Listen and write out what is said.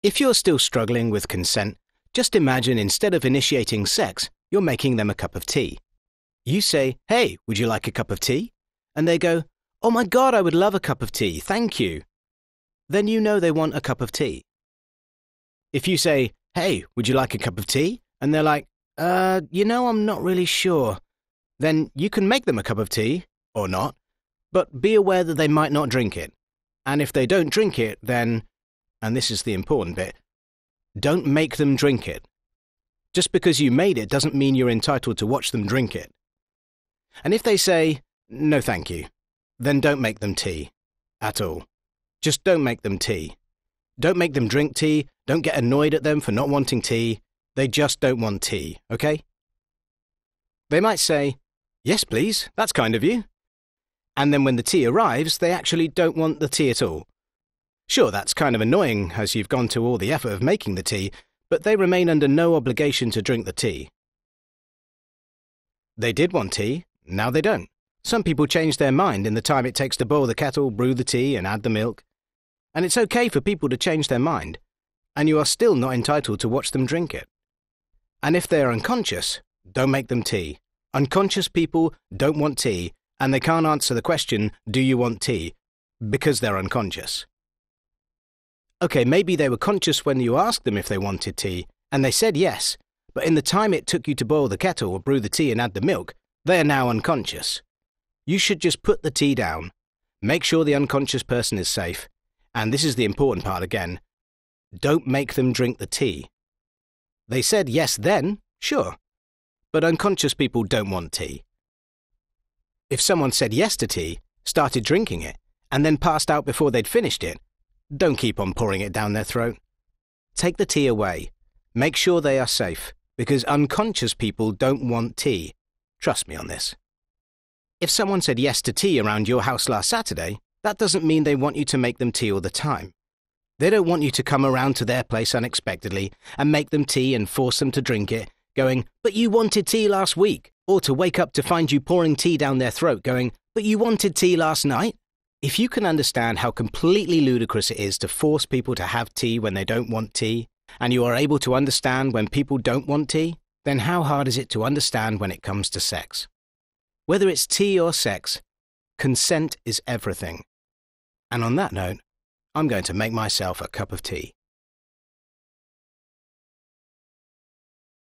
If you're still struggling with consent, just imagine instead of initiating sex, you're making them a cup of tea. You say, "Hey, would you like a cup of tea?" And they go, "Oh my God, I would love a cup of tea, thank you." Then you know they want a cup of tea. If you say, "Hey, would you like a cup of tea?" And they're like, I'm not really sure. Then you can make them a cup of tea, or not, but be aware that they might not drink it. And if they don't drink it, then, and this is the important bit, don't make them drink it. Just because you made it doesn't mean you're entitled to watch them drink it. And if they say, "No thank you," then don't make them tea. At all. Just don't make them tea. Don't make them drink tea, don't get annoyed at them for not wanting tea. They just don't want tea, okay? They might say, "Yes please, that's kind of you." And then when the tea arrives, they actually don't want the tea at all. Sure, that's kind of annoying as you've gone to all the effort of making the tea, but they remain under no obligation to drink the tea. They did want tea, now they don't. Some people change their mind in the time it takes to boil the kettle, brew the tea, and add the milk. And it's okay for people to change their mind, and you are still not entitled to watch them drink it. And if they are unconscious, don't make them tea. Unconscious people don't want tea, and they can't answer the question, "Do you want tea?" because they're unconscious. Okay, maybe they were conscious when you asked them if they wanted tea, and they said yes, but in the time it took you to boil the kettle or brew the tea and add the milk, they are now unconscious. You should just put the tea down, make sure the unconscious person is safe, and this is the important part again, don't make them drink the tea. They said yes then, sure, but unconscious people don't want tea. If someone said yes to tea, started drinking it, and then passed out before they'd finished it, don't keep on pouring it down their throat. Take the tea away. Make sure they are safe, because unconscious people don't want tea. Trust me on this. If someone said yes to tea around your house last Saturday, that doesn't mean they want you to make them tea all the time. They don't want you to come around to their place unexpectedly and make them tea and force them to drink it, going, "But you wanted tea last week," or to wake up to find you pouring tea down their throat going, "But you wanted tea last night." If you can understand how completely ludicrous it is to force people to have tea when they don't want tea, and you are able to understand when people don't want tea, then how hard is it to understand when it comes to sex? Whether it's tea or sex, consent is everything. And on that note, I'm going to make myself a cup of tea.